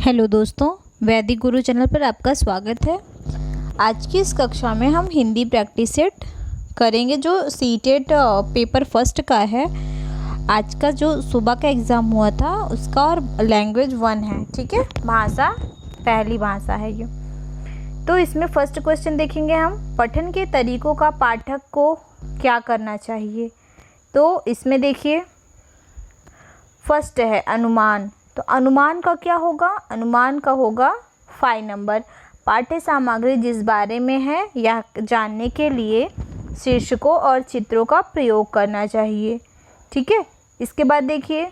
Hello दोस्तों, वैदिक गुरु channel पर आपका स्वागत है। आज की इस कक्षा में हम हिंदी प्रैक्टिस सेट करेंगे जो सीटेट पेपर फर्स्ट का है। आज का जो सुबह का एग्ज़ाम हुआ था उसका, और लैंग्वेज 1 है। ठीक है, भाषा पहली भाषा है ये। तो इसमें फर्स्ट क्वेश्चन देखेंगे हम, पठन के तरीकों का पाठक को क्या करना चाहिए। तो इसमें देखिए फर्स्ट है अनुमान। तो अनुमान का क्या होगा, अनुमान का होगा 5 नंबर। पाठ्य सामग्री जिस बारे में है यह जानने के लिए शीर्षकों और चित्रों का प्रयोग करना चाहिए। ठीक है, इसके बाद देखिए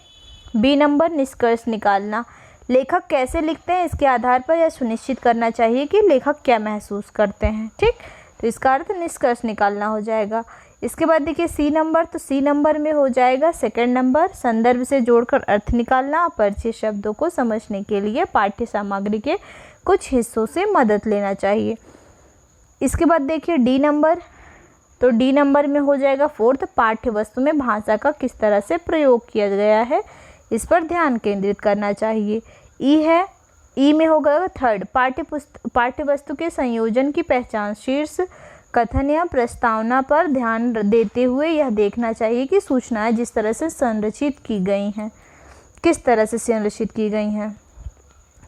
बी नंबर, निष्कर्ष निकालना। लेखक कैसे लिखते हैं इसके आधार पर यह सुनिश्चित करना चाहिए कि लेखक क्या महसूस करते हैं। ठीक, तो इसका अर्थ निष्कर्ष निकालना हो जाएगा। इसके बाद देखिए सी नंबर, तो सी नंबर में हो जाएगा सेकंड नंबर, संदर्भ से जोड़कर अर्थ निकालना। परिचित शब्दों को समझने के लिए पाठ्य सामग्री के कुछ हिस्सों से मदद लेना चाहिए। इसके बाद देखिए डी नंबर, तो डी नंबर में हो जाएगा फोर्थ, पाठ्य वस्तु में भाषा का किस तरह से प्रयोग किया गया है इस पर ध्यान केंद्रित करना चाहिए। ई है, ई में होगा थर्ड, पाठ्य वस्तु के संयोजन की पहचान। शीर्ष कथन या प्रस्तावना पर ध्यान देते हुए यह देखना चाहिए कि सूचनाएं जिस तरह से संरचित की गई हैं किस तरह से संरचित की गई हैं।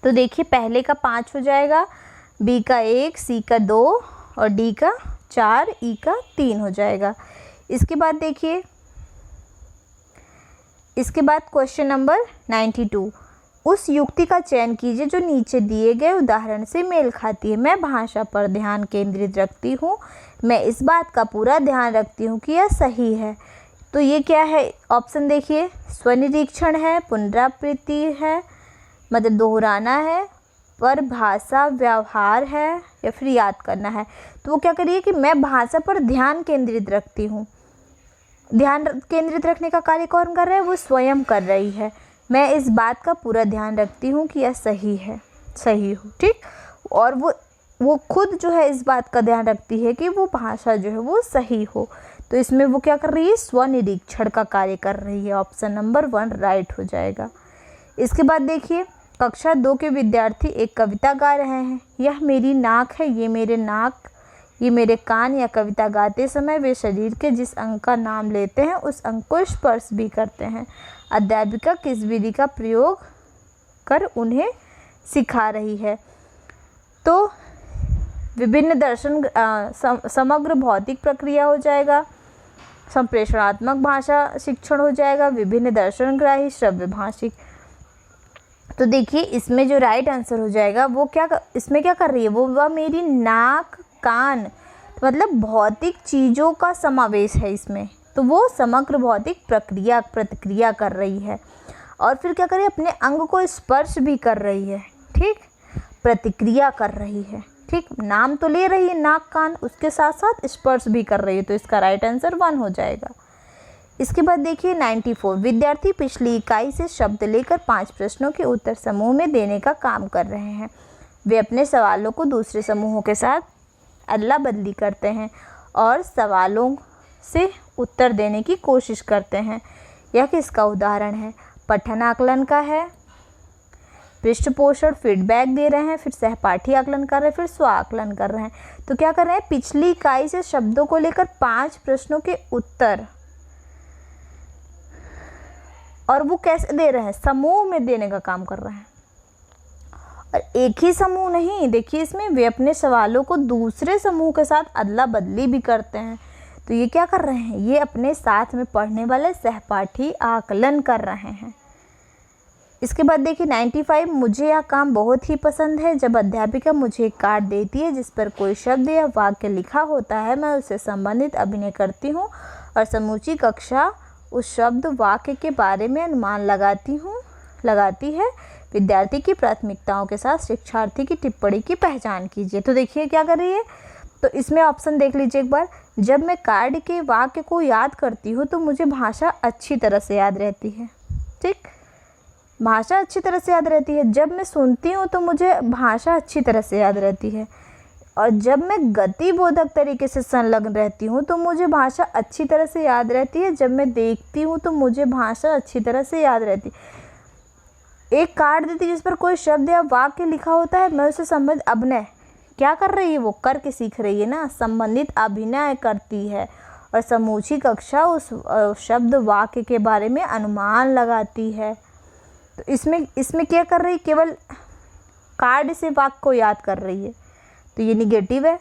तो देखिए पहले का 5 हो जाएगा, बी का 1, सी का 2 और डी का 4, ई का 3 हो जाएगा। इसके बाद देखिए, इसके बाद क्वेश्चन नंबर 92, उस युक्ति का चयन कीजिए जो नीचे दिए गए उदाहरण से मेल खाती है। मैं भाषा पर ध्यान केंद्रित रखती हूँ, मैं इस बात का पूरा ध्यान रखती हूँ कि यह सही है। तो ये क्या है, ऑप्शन देखिए, स्वनिरीक्षण है, पुनरावृत्ति है मतलब दोहराना है, पर भाषा व्यवहार है, या फिर याद करना है। तो वो क्या करिए कि मैं भाषा पर ध्यान केंद्रित रखती हूँ। ध्यान केंद्रित रखने का कार्य कौन कर रहा है, वो स्वयं कर रही है। मैं इस बात का पूरा ध्यान रखती हूँ कि यह सही है, सही हो। ठीक, और वो खुद जो है इस बात का ध्यान रखती है कि वो भाषा जो है वो सही हो। तो इसमें वो क्या कर रही है, स्वनिरीक्षण का कार्य कर रही है। ऑप्शन नंबर 1 राइट हो जाएगा। इसके बाद देखिए कक्षा 2 के विद्यार्थी एक कविता गा रहे हैं। यह मेरी नाक है, ये मेरे नाक, ये मेरे कान। या कविता गाते समय वे शरीर के जिस अंग का नाम लेते हैं उस अंग को स्पर्श भी करते हैं। अध्यापिका किस विधि का प्रयोग कर उन्हें सिखा रही है। तो विभिन्न दर्शन, समग्र भौतिक प्रक्रिया हो जाएगा, संप्रेषणात्मक भाषा शिक्षण हो जाएगा, विभिन्न दर्शनग्राही, श्रव्य भाषिक। तो देखिए इसमें जो राइट आंसर हो जाएगा वो क्या, इसमें क्या कर रही है, वह मेरी नाक, कान, मतलब भौतिक चीज़ों का समावेश है इसमें। तो वो समग्र भौतिक प्रतिक्रिया कर रही है। और फिर क्या कर रही है, अपने अंग को स्पर्श भी कर रही है। ठीक, प्रतिक्रिया कर रही है। ठीक, नाम तो ले रही है नाक, कान, उसके साथ साथ स्पर्श भी कर रही है। तो इसका राइट आंसर 1 हो जाएगा। इसके बाद देखिए 94, विद्यार्थी पिछली इकाई से शब्द लेकर 5 प्रश्नों के उत्तर समूह में देने का काम कर रहे हैं। वे अपने सवालों को दूसरे समूहों के साथ अदला बदली करते हैं और सवालों से उत्तर देने की कोशिश करते हैं। यह किसका उदाहरण है, पठन आकलन का है, पृष्ठपोषण फीडबैक दे रहे हैं, फिर सहपाठी आकलन कर रहे हैं, फिर स्व आकलन कर रहे हैं। तो क्या कर रहे हैं, पिछली इकाई से शब्दों को लेकर 5 प्रश्नों के उत्तर, और वो कैसे दे रहे हैं, समूह में देने का काम कर रहे हैं। और एक ही समूह नहीं, देखिए इसमें वे अपने सवालों को दूसरे समूह के साथ अदला बदली भी करते हैं। तो ये क्या कर रहे हैं, ये अपने साथ में पढ़ने वाले सहपाठी आकलन कर रहे हैं। इसके बाद देखिए 95, मुझे यह काम बहुत ही पसंद है। जब अध्यापिका मुझे एक कार्ड देती है जिस पर कोई शब्द या वाक्य लिखा होता है, मैं उससे संबंधित अभिनय करती हूँ और समूची कक्षा उस शब्द वाक्य के बारे में अनुमान लगाती है। विद्यार्थी की प्राथमिकताओं के साथ शिक्षार्थी की टिप्पणी की पहचान कीजिए। तो देखिए क्या कर रही है, तो इसमें ऑप्शन देख लीजिए एक बार। जब मैं कार्ड के वाक्य को याद करती हूँ तो मुझे भाषा अच्छी तरह से याद रहती है। ठीक, भाषा अच्छी तरह से याद रहती है। जब मैं सुनती हूँ तो मुझे भाषा अच्छी तरह से याद रहती है। और जब मैं गतिबोधक तरीके से संलग्न रहती हूँ तो मुझे भाषा अच्छी तरह से याद रहती है। जब मैं देखती हूँ तो मुझे भाषा अच्छी तरह से याद रहती है। एक कार्ड देती है जिस पर कोई शब्द या वाक्य लिखा होता है, मैं उससे संबंधित अभिनय क्या कर रही है, वो करके सीख रही है ना, संबंधित अभिनय करती है और समूची कक्षा उस शब्द वाक्य के बारे में अनुमान लगाती है। तो इसमें क्या कर रही है, केवल कार्ड से वाक्य को याद कर रही है, तो ये निगेटिव है।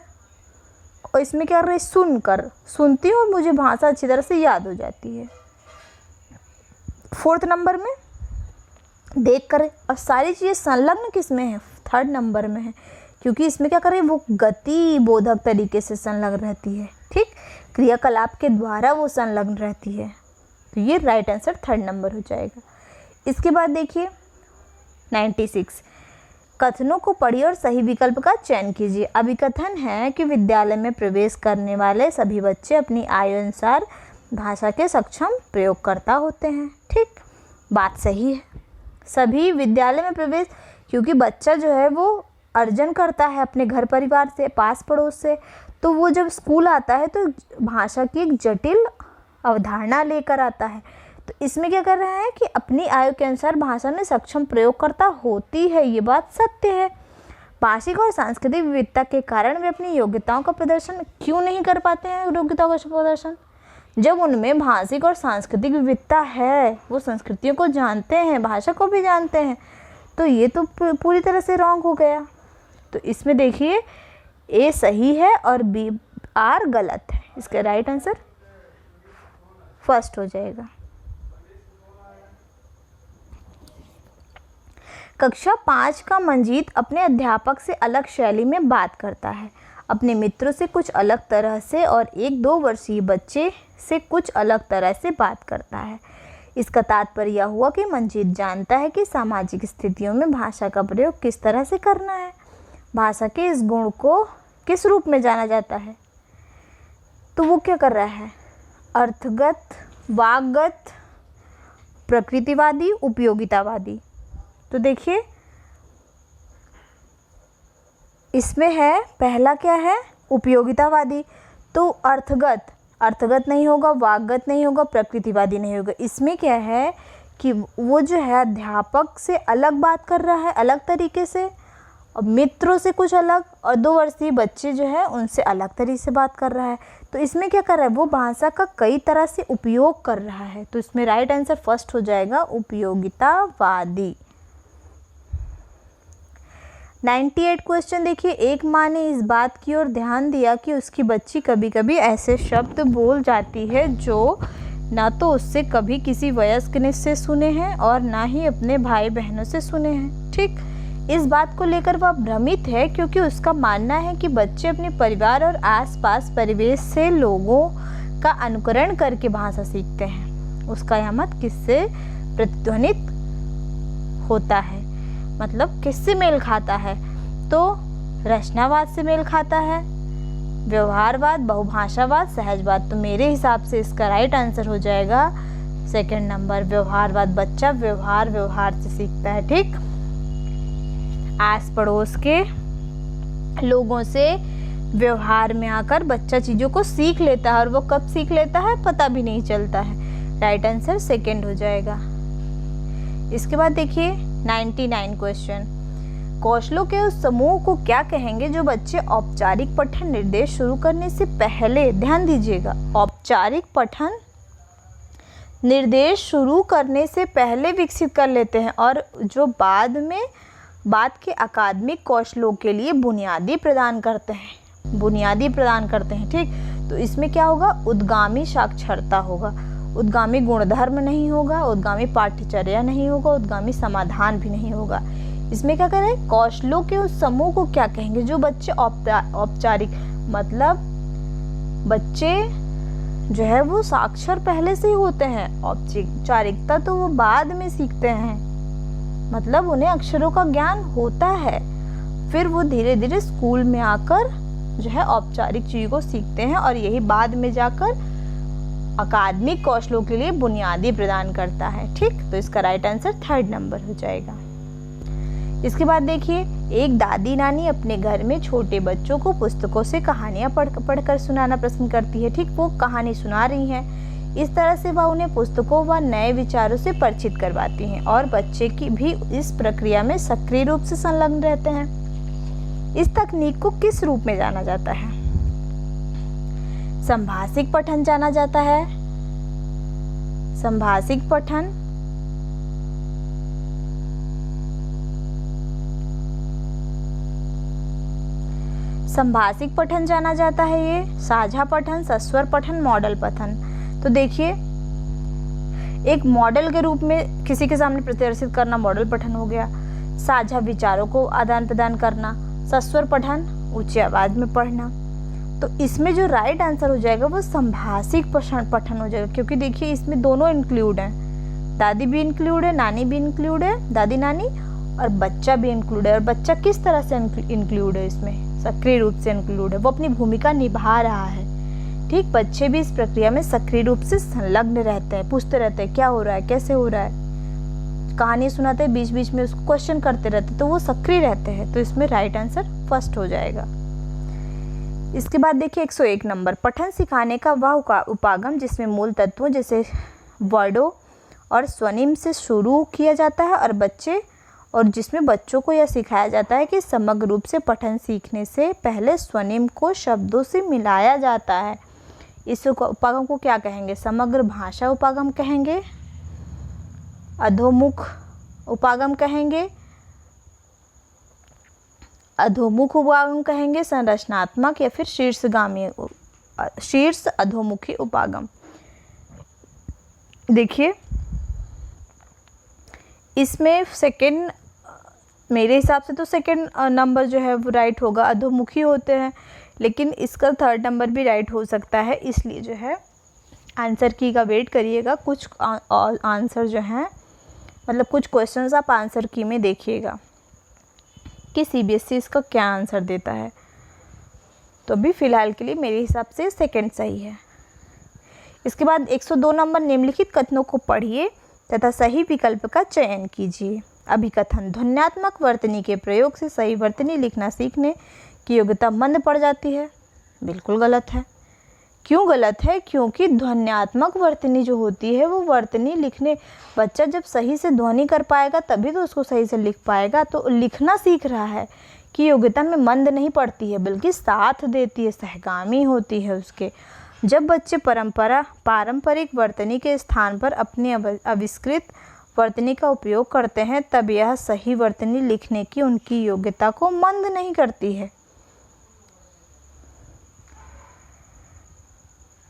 और इसमें क्या कर रही है, सुनती हूँ और मुझे भाषा अच्छी तरह से याद हो जाती है। 4th नंबर में देख कर, और सारी चीज़ें संलग्न किस में है, 3rd नंबर में है, क्योंकि इसमें क्या कर रही है, वो गति बोधक तरीके से संलग्न रहती है। ठीक, क्रियाकलाप के द्वारा वो संलग्न रहती है, तो ये राइट आंसर 3rd नंबर हो जाएगा। इसके बाद देखिए 96, कथनों को पढ़िए और सही विकल्प का चयन कीजिए। अभिकथन है कि विद्यालय में प्रवेश करने वाले सभी बच्चे अपनी आयु अनुसार भाषा के सक्षम प्रयोगकर्ता होते हैं। ठीक, बात सही है। सभी विद्यालय में प्रवेश, क्योंकि बच्चा जो है वो अर्जन करता है अपने घर परिवार से, पास पड़ोस से, तो वो जब स्कूल आता है तो भाषा की एक जटिल अवधारणा लेकर आता है। तो इसमें क्या कर रहा है कि अपनी आयु के अनुसार भाषा में सक्षम प्रयोगकर्ता होती है, ये बात सत्य है। भाषिक और सांस्कृतिक विविधता के कारण वे अपनी योग्यताओं का प्रदर्शन क्यों नहीं कर पाते हैं, योग्यताओं का प्रदर्शन, जब उनमें भाषिक और सांस्कृतिक विविधता है, वो संस्कृतियों को जानते हैं, भाषा को भी जानते हैं, तो ये तो पूरी तरह से रॉन्ग हो गया। तो इसमें देखिए ए सही है और बी आर गलत है, इसका राइट आंसर फर्स्ट हो जाएगा। कक्षा 5 का मंजीत अपने अध्यापक से अलग शैली में बात करता है, अपने मित्रों से कुछ अलग तरह से और एक 2 वर्षीय बच्चे से कुछ अलग तरह से बात करता है। इसका तात्पर्य यह हुआ कि मंजीत जानता है कि सामाजिक स्थितियों में भाषा का प्रयोग किस तरह से करना है। भाषा के इस गुण को किस रूप में जाना जाता है, तो वो क्या कर रहा है, अर्थगत, वाकगत, प्रकृतिवादी, उपयोगितावादी। तो देखिए इसमें है, पहला क्या है, उपयोगितावादी, तो अर्थगत नहीं होगा, वाकगत नहीं होगा, प्रकृतिवादी नहीं होगा। इसमें क्या है कि वो जो है अध्यापक से अलग बात कर रहा है, अलग तरीके से, और मित्रों से कुछ अलग, और 2 वर्षीय बच्चे जो है उनसे अलग तरीके से बात कर रहा है। तो इसमें क्या कर रहा है, वो भाषा का कई तरह से उपयोग कर रहा है। तो इसमें राइट आंसर फर्स्ट हो जाएगा, उपयोगितावादी। 98 क्वेश्चन देखिए, एक माँ ने इस बात की ओर ध्यान दिया कि उसकी बच्ची कभी कभी ऐसे शब्द बोल जाती है जो ना तो उससे कभी किसी वयस्क ने से सुने हैं और ना ही अपने भाई बहनों से सुने हैं। ठीक, इस बात को लेकर वह भ्रमित है क्योंकि उसका मानना है कि बच्चे अपने परिवार और आसपास परिवेश से लोगों का अनुकरण करके भाषा सीखते हैं। उसका यह मत किससे प्रतिध्वनित होता है, मतलब किससे मेल खाता है, तो रचनावाद से मेल खाता है, व्यवहारवाद, बहुभाषावाद, सहजवाद। तो मेरे हिसाब से इसका राइट आंसर हो जाएगा 2nd नंबर, व्यवहारवाद। बच्चा व्यवहार से सीखता है। ठीक, आस पड़ोस के लोगों से व्यवहार में आकर बच्चा चीज़ों को सीख लेता है, और वो कब सीख लेता है पता भी नहीं चलता है। राइट आंसर 2nd हो जाएगा। इसके बाद देखिए 99 क्वेश्चन, कौशलों के उस समूह को क्या कहेंगे जो बच्चे औपचारिक पठन निर्देश शुरू करने से पहले, ध्यान दीजिएगा, औपचारिक पठन निर्देश शुरू करने से पहले विकसित कर लेते हैं और जो बाद के अकादमिक कौशलों के लिए बुनियादी प्रदान करते हैं। ठीक, तो इसमें क्या होगा, उद्गामी साक्षरता होगा, उद्गामी गुणधर्म नहीं होगा, उद्गामी पाठ्यचर्या नहीं होगा, उद्गामी समाधान भी नहीं होगा। इसमें क्या करें, कौशलों के उस समूह को क्या कहेंगे जो बच्चे औपचारिक, मतलब बच्चे जो है वो साक्षर पहले से ही होते हैं, औपचारिकता तो वो बाद में सीखते हैं, मतलब उन्हें अक्षरों का ज्ञान होता है, फिर वो धीरे धीरे स्कूल में आकर जो है औपचारिक चीज़ों को सीखते हैं और यही बाद में जाकर अकादमिक कौशलों के लिए बुनियादी प्रदान करता है। ठीक, तो इसका राइट आंसर 3rd नंबर हो जाएगा। इसके बाद देखिए, एक दादी नानी अपने घर में छोटे बच्चों को पुस्तकों से कहानियां पढ़कर सुनाना पसंद करती है। ठीक, वो कहानी सुना रही हैं। इस तरह से वह उन्हें पुस्तकों व नए विचारों से परिचित करवाती हैं और बच्चे की भी इस प्रक्रिया में सक्रिय रूप से संलग्न रहते हैं। इस तकनीक को किस रूप में जाना जाता है? संभाषिक पठन जाना जाता है। संभाषिक पठन संभाषिक पठन जाना जाता है। ये साझा पठन, सस्वर पठन, मॉडल पठन। तो देखिए, एक मॉडल के रूप में किसी के सामने प्रदर्शित करना मॉडल पठन हो गया। साझा विचारों को आदान प्रदान करना। सस्वर पठन, ऊंची आवाज में पढ़ना। तो इसमें जो राइट आंसर हो जाएगा वो संभाषिक पठन हो जाएगा, क्योंकि देखिए इसमें दोनों इंक्लूड हैं। दादी भी इंक्लूड है, नानी भी इंक्लूड है, दादी नानी, और बच्चा भी इंक्लूड है। और बच्चा किस तरह से इंक्लूड है? इसमें सक्रिय रूप से इंक्लूड है, वो अपनी भूमिका निभा रहा है। ठीक, बच्चे भी इस प्रक्रिया में सक्रिय रूप से संलग्न रहते हैं, पूछते रहते हैं क्या हो रहा है, कैसे हो रहा है, कहानी सुनाते हैं, बीच बीच में उसको क्वेश्चन करते रहते हैं, तो वो सक्रिय रहते हैं। तो इसमें राइट आंसर फर्स्ट हो जाएगा। इसके बाद देखिए 101 नंबर, पठन सिखाने का वह उपागम जिसमें मूल तत्वों जैसे वर्डों और स्वनिम से शुरू किया जाता है और जिसमें बच्चों को यह सिखाया जाता है कि समग्र रूप से पठन सीखने से पहले स्वनिम को शब्दों से मिलाया जाता है। इस उपागम को क्या कहेंगे? समग्र भाषा उपागम कहेंगे, अधोमुख उपागम कहेंगे, अधोमुख उपागम कहेंगे, संरचनात्मक, या फिर शीर्ष अधोमुखी उपागम। देखिए इसमें सेकंड, मेरे हिसाब से तो सेकंड नंबर जो है वो राइट होगा, अधोमुखी होते हैं, लेकिन इसका थर्ड नंबर भी राइट हो सकता है। इसलिए जो है आंसर की का वेट करिएगा। कुछ आंसर जो हैं, मतलब कुछ क्वेश्चंस आप आंसर की में देखिएगा कि सीबीएसई इसका क्या आंसर देता है। तो अभी फ़िलहाल के लिए मेरे हिसाब से सेकंड सही है। इसके बाद 102 नंबर, निम्नलिखित कथनों को पढ़िए तथा सही विकल्प का चयन कीजिए। अभिकथन, ध्वन्यात्मक वर्तनी के प्रयोग से सही वर्तनी लिखना सीखने की योग्यता मंद पड़ जाती है। बिल्कुल गलत है। क्यों गलत है? क्योंकि ध्वन्यात्मक वर्तनी जो होती है वो वर्तनी लिखने, बच्चा जब सही से ध्वनि कर पाएगा तभी तो उसको सही से लिख पाएगा। तो लिखना सीख रहा है कि योग्यता में मंद नहीं पड़ती है, बल्कि साथ देती है, सहगामी होती है उसके। जब बच्चे पारंपरिक वर्तनी के स्थान पर अपनी आविष्कृत वर्तनी का उपयोग करते हैं तब यह सही वर्तनी लिखने की उनकी योग्यता को मंद नहीं करती है।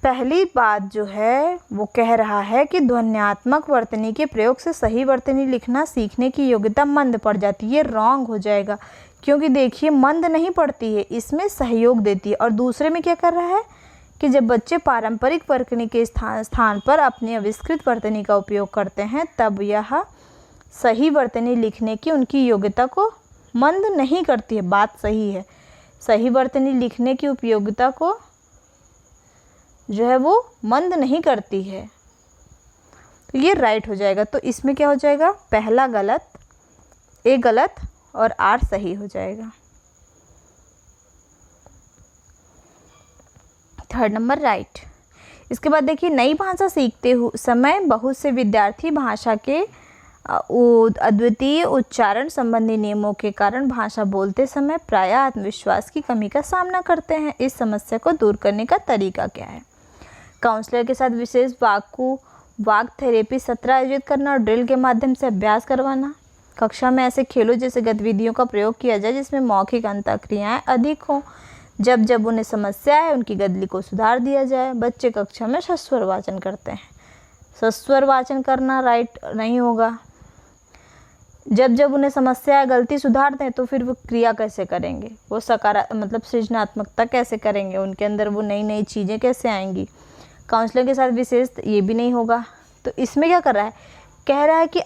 पहली बात जो है वो कह रहा है कि ध्वन्यात्मक वर्तनी के प्रयोग से सही वर्तनी लिखना सीखने की योग्यता मंद पड़ जाती है। ये रॉन्ग हो जाएगा, क्योंकि देखिए मंद नहीं पड़ती है, इसमें सहयोग देती है। और दूसरे में क्या कर रहा है कि जब बच्चे पारंपरिक वर्तनी के स्थान पर अपनी आविष्कृत वर्तनी का उपयोग करते हैं तब यह सही वर्तनी लिखने की उनकी योग्यता को मंद नहीं करती है। बात सही है, सही वर्तनी लिखने की उपयोगिता को जो है वो मंद नहीं करती है। तो ये राइट हो जाएगा। तो इसमें क्या हो जाएगा? पहला गलत, ए गलत और आर सही हो जाएगा। Third number right. इसके बाद देखिए, नई भाषा सीखते समय बहुत से विद्यार्थी भाषा के अद्वितीय उच्चारण संबंधी नियमों के कारण भाषा बोलते समय प्रायः आत्मविश्वास की कमी का सामना करते हैं। इस समस्या को दूर करने का तरीका क्या है? काउंसलर के साथ विशेष वाक थेरेपी सत्र आयोजित करना और ड्रिल के माध्यम से अभ्यास करवाना। कक्षा में ऐसे खेलों जैसे गतिविधियों का प्रयोग किया जाए जिसमें मौखिक अंतःक्रियाएं अधिक हों। जब जब उन्हें समस्या है उनकी गद्दी को सुधार दिया जाए। बच्चे कक्षा में सस्वर वाचन करते हैं, सस्वर वाचन करना राइट नहीं होगा। जब जब उन्हें समस्या है, गलती सुधारते हैं तो फिर वो क्रिया कैसे करेंगे? वो मतलब सृजनात्मकता कैसे करेंगे? उनके अंदर वो नई नई चीज़ें कैसे आएंगी? काउंसलर के साथ विशेष, ये भी नहीं होगा। तो इसमें क्या कर रहा है? कह रहा है कि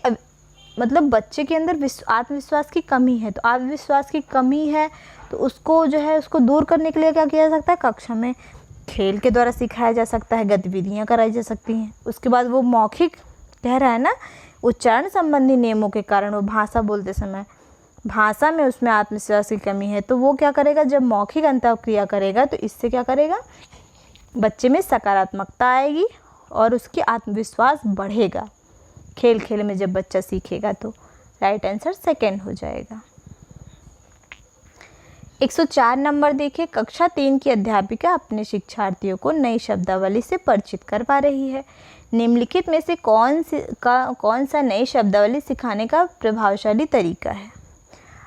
मतलब बच्चे के अंदर आत्मविश्वास की कमी है। तो आत्मविश्वास की कमी है तो उसको जो है उसको दूर करने के लिए क्या किया जा सकता है? कक्षा में खेल के द्वारा सिखाया जा सकता है, गतिविधियाँ कराई जा सकती हैं। उसके बाद वो मौखिक कह रहा है ना, उच्चारण संबंधी नियमों के कारण वो भाषा बोलते समय भाषा में उसमें आत्मविश्वास की कमी है। तो वो क्या करेगा? जब मौखिक अंतःक्रिया करेगा तो इससे क्या करेगा? बच्चे में सकारात्मकता आएगी और उसकी आत्मविश्वास बढ़ेगा। खेल खेल में जब बच्चा सीखेगा तो राइट आंसर सेकंड हो जाएगा। 104 नंबर देखिए, कक्षा 3 की अध्यापिका अपने शिक्षार्थियों को नई शब्दावली से परिचित करवा रही है। निम्नलिखित में से कौन सा नई शब्दावली सिखाने का प्रभावशाली तरीका है?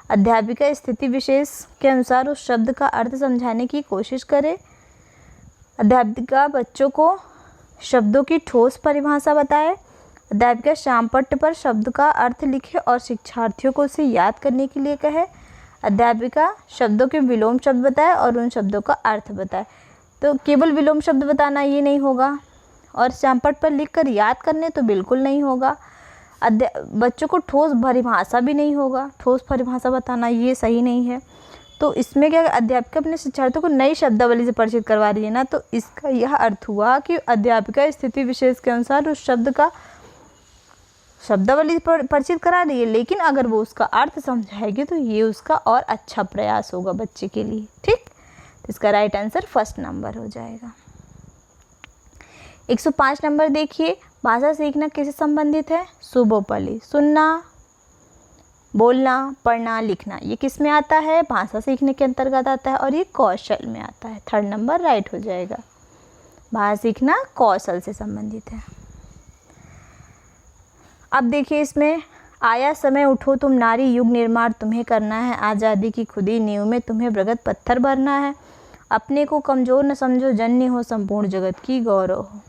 अध्यापिका स्थिति विशेष के अनुसार उस शब्द का अर्थ समझाने की कोशिश करे। अध्यापिका बच्चों को शब्दों की ठोस परिभाषा बताए। अध्यापिका श्यामपट्ट पर शब्द का अर्थ लिखे और शिक्षार्थियों को उसे याद करने के लिए कहे। अध्यापिका शब्दों के विलोम शब्द बताए और उन शब्दों का अर्थ बताए। तो केवल विलोम शब्द बताना ये नहीं होगा और श्यामपट्ट पर लिखकर याद करने तो बिल्कुल नहीं होगा। बच्चों को ठोस परिभाषा भी नहीं होगा, ठोस परिभाषा बताना ये सही नहीं है। तो इसमें क्या, अध्यापिका अपने शिक्षार्थियों को नई शब्दावली से परिचित करवा रही है ना, तो इसका यह अर्थ हुआ कि अध्यापिका स्थिति विशेष के अनुसार उस शब्द का शब्दावली परिचित करा रही है, लेकिन अगर वो उसका अर्थ समझाएगी तो ये उसका और अच्छा प्रयास होगा बच्चे के लिए। ठीक, तो इसका राइट आंसर फर्स्ट नंबर हो जाएगा। 105 नंबर देखिए, भाषा सीखना किससे संबंधित है? शुभोपली, सुनना, बोलना, पढ़ना, लिखना, ये किस में आता है? भाषा सीखने के अंतर्गत आता है और ये कौशल में आता है। थर्ड नंबर राइट हो जाएगा। भाषा सीखना कौशल से संबंधित है। अब देखिए इसमें, आया समय उठो तुम नारी, युग निर्माण तुम्हें करना है, आज़ादी की खुदी नींव में तुम्हें प्रगत पत्थर भरना है, अपने को कमज़ोर न समझो, जननी हो संपूर्ण जगत की गौरव हो।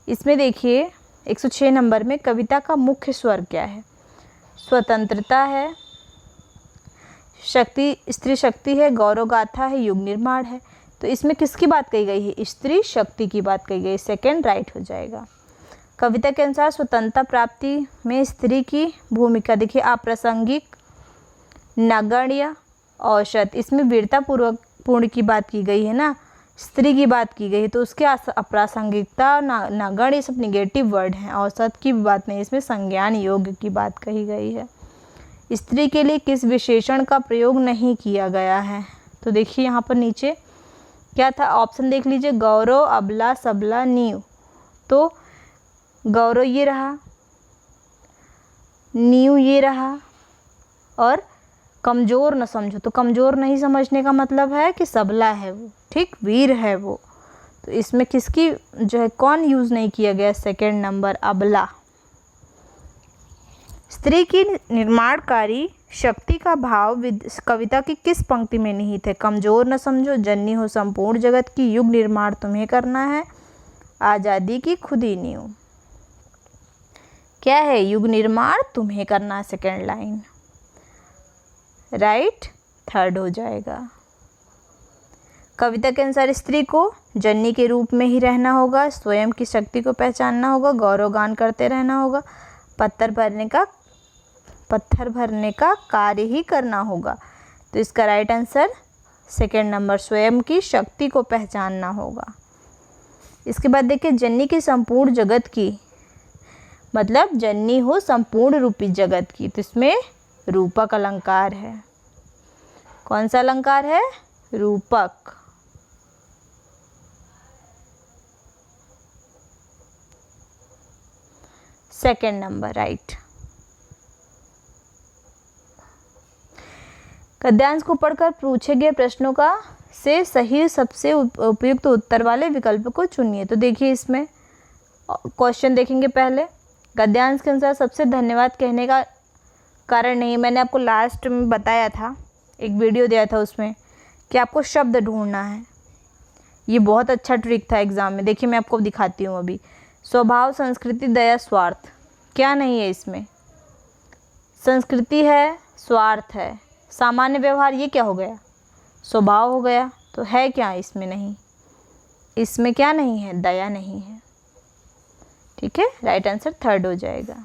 इसमें देखिए 106 नंबर में कविता का मुख्य स्वर क्या है? स्वतंत्रता है, शक्ति, स्त्री शक्ति है, गौरव गाथा है, युग निर्माण है। तो इसमें किसकी बात कही गई है? स्त्री शक्ति की बात कही गई। सेकंड राइट हो जाएगा। कविता के अनुसार स्वतंत्रता प्राप्ति में स्त्री की भूमिका देखिए, अप्रासंगिक, नगण्य, औसत। इसमें वीरता पूर्ण की बात की गई है ना, स्त्री की बात की गई है, तो उसके अप्रासंगिकता, नगण्य, ये सब निगेटिव वर्ड हैं। औसत की बात नहीं, इसमें संज्ञान योग्य की बात कही गई है। स्त्री के लिए किस विशेषण का प्रयोग नहीं किया गया है? तो देखिए यहाँ पर नीचे क्या था, ऑप्शन देख लीजिए, गौरव, अबला, सबला, नीव। तो गौरव ये रहा, नीव ये रहा, और कमज़ोर न समझो, तो कमज़ोर नहीं समझने का मतलब है कि सबला है वो, ठीक, वीर है वो। तो इसमें किसकी जो है कौन यूज़ नहीं किया गया? सेकंड नंबर अबला। स्त्री की निर्माणकारी शक्ति का भाव कविता की किस पंक्ति में निहित है? कमज़ोर न समझो, जननी हो संपूर्ण जगत की, युग निर्माण तुम्हें करना है, आज़ादी की खुदी नींव। क्या है? युग निर्माण तुम्हें करना है, सेकंड लाइन राइट, थर्ड हो जाएगा। कविता के अनुसार स्त्री को जननी के रूप में ही रहना होगा, स्वयं की शक्ति को पहचानना होगा, गौरव गान करते रहना होगा, पत्थर भरने का कार्य ही करना होगा। तो इसका राइट आंसर सेकंड नंबर, स्वयं की शक्ति को पहचानना होगा। इसके बाद देखिए, जननी की संपूर्ण जगत की, मतलब जननी हो संपूर्ण रूपी जगत की, तो इसमें रूपक अलंकार है। कौन सा अलंकार है? रूपक। Second number right. गद्यांश को पढ़कर पूछे गए प्रश्नों का से सही सबसे उपयुक्त उत्तर वाले विकल्प को चुनिए। तो देखिए इसमें क्वेश्चन देखेंगे पहले। गद्यांश के अनुसार सबसे धन्यवाद कहने का कारण नहीं, मैंने आपको लास्ट में बताया था, एक वीडियो दिया था उसमें कि आपको शब्द ढूंढना है। ये बहुत अच्छा ट्रिक था एग्ज़ाम में। देखिए मैं आपको दिखाती हूँ अभी। स्वभाव, संस्कृति, दया, स्वार्थ, क्या नहीं है इसमें? संस्कृति है, स्वार्थ है, सामान्य व्यवहार, ये क्या हो गया? स्वभाव हो गया। तो है क्या इसमें? नहीं, इसमें क्या नहीं है? दया नहीं है। ठीक है, राइट आंसर थर्ड हो जाएगा।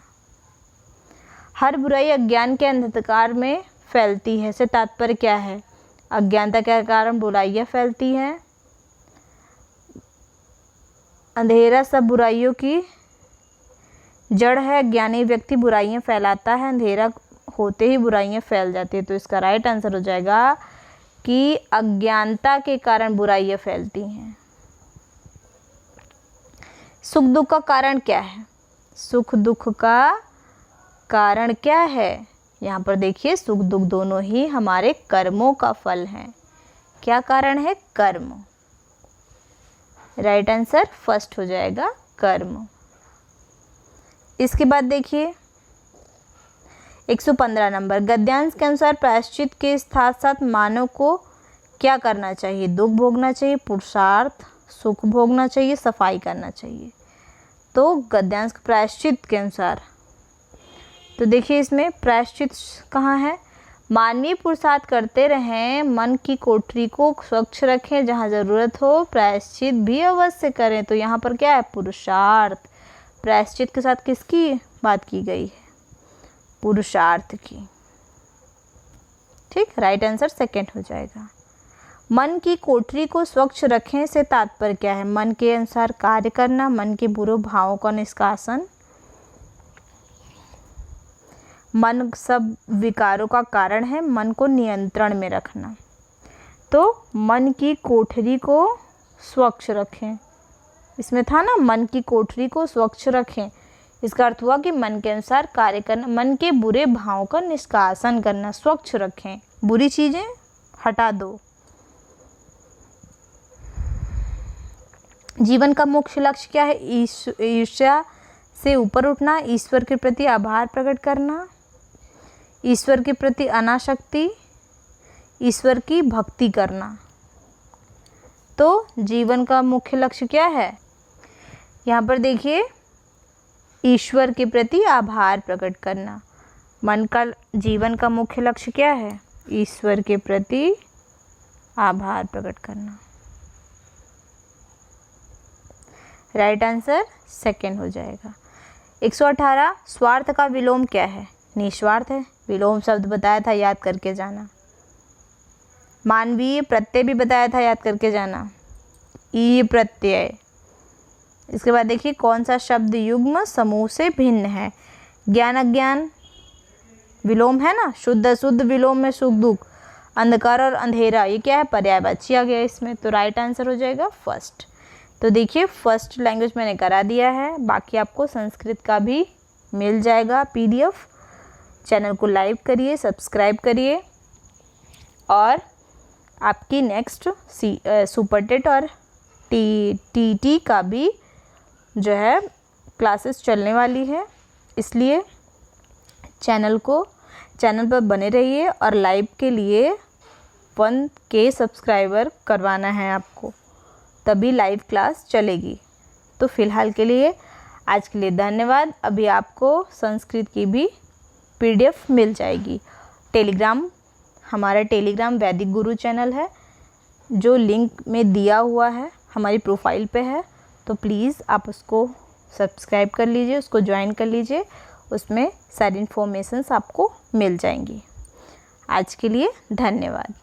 हर बुराई अज्ञान के अंधकार में फैलती है से तात्पर्य क्या है? अज्ञानता के कारण बुराइयां फैलती हैं। अंधेरा सब बुराइयों की जड़ है, ज्ञानी व्यक्ति बुराइयां फैलाता है, अंधेरा होते ही बुराइयां फैल जाती है। तो इसका राइट आंसर हो जाएगा कि अज्ञानता के कारण बुराइयां फैलती हैं। सुख दुख का कारण क्या है? सुख दुख का कारण क्या है? यहाँ पर देखिए सुख दुख दोनों ही हमारे कर्मों का फल हैं। क्या कारण है? कर्म। राइट आंसर फर्स्ट हो जाएगा कर्म। इसके बाद देखिए 115 नंबर, गद्यांश के अनुसार प्रायश्चित के साथ साथ मानव को क्या करना चाहिए? दुख भोगना चाहिए, पुरुषार्थ, सुख भोगना चाहिए, सफाई करना चाहिए। तो गद्यांश प्रायश्चित के अनुसार तो देखिए इसमें प्रायश्चित कहाँ है? मानवीय पुरुषार्थ करते रहें, मन की कोठरी को स्वच्छ रखें, जहाँ ज़रूरत हो प्रायश्चित भी अवश्य करें। तो यहाँ पर क्या है? पुरुषार्थ। प्रायश्चित के साथ किसकी बात की गई है? पुरुषार्थ की। ठीक, राइट आंसर सेकंड हो जाएगा। मन की कोठरी को स्वच्छ रखें से तात्पर्य क्या है? मन के अनुसार कार्य करना, मन के बुरे भावों का निष्कासन, मन सब विकारों का कारण है, मन को नियंत्रण में रखना। तो मन की कोठरी को स्वच्छ रखें, इसमें था ना मन की कोठरी को स्वच्छ रखें, इसका अर्थ हुआ कि मन के अनुसार कार्य करना, मन के बुरे भावों का निष्कासन करना, स्वच्छ रखें, बुरी चीज़ें हटा दो। जीवन का मुख्य लक्ष्य क्या है? ईर्ष्या से ऊपर उठना, ईश्वर के प्रति आभार प्रकट करना, ईश्वर के प्रति अनासक्ति, ईश्वर की भक्ति करना। तो जीवन का मुख्य लक्ष्य क्या है? यहाँ पर देखिए ईश्वर के प्रति आभार प्रकट करना। मन का जीवन का मुख्य लक्ष्य क्या है? ईश्वर के प्रति आभार प्रकट करना। राइट आंसर सेकंड हो जाएगा। 118, स्वार्थ का विलोम क्या है? निस्वार्थ है। विलोम शब्द बताया था, याद करके जाना। मानवीय प्रत्यय भी बताया था, याद करके जाना। ई प्रत्यय। इसके बाद देखिए कौन सा शब्द युग्म समूह से भिन्न है? ज्ञान अज्ञान विलोम है ना, शुद्ध अशुद्ध विलोम में सुख दुख, अंधकार और अंधेरा, ये क्या है? पर्यायवाची आ गया इसमें। तो राइट आंसर हो जाएगा फर्स्ट। तो देखिए फर्स्ट लैंग्वेज मैंने करा दिया है, बाकी आपको संस्कृत का भी मिल जाएगा PDF। चैनल को लाइक करिए, सब्सक्राइब करिए और आपकी नेक्स्ट सुपर टेट और TT का भी जो है क्लासेस चलने वाली है, इसलिए चैनल पर बने रहिए और लाइव के लिए 1K सब्सक्राइबर करवाना है आपको, तभी लाइव क्लास चलेगी। तो फिलहाल के लिए आज के लिए धन्यवाद। अभी आपको संस्कृत की भी PDF मिल जाएगी। हमारा टेलीग्राम वैदिक गुरु चैनल है, जो लिंक में दिया हुआ है हमारी प्रोफाइल पे है, तो प्लीज़ आप उसको सब्सक्राइब कर लीजिए, उसको ज्वाइन कर लीजिए, उसमें सारी इन्फॉर्मेशंस आपको मिल जाएंगी। आज के लिए धन्यवाद।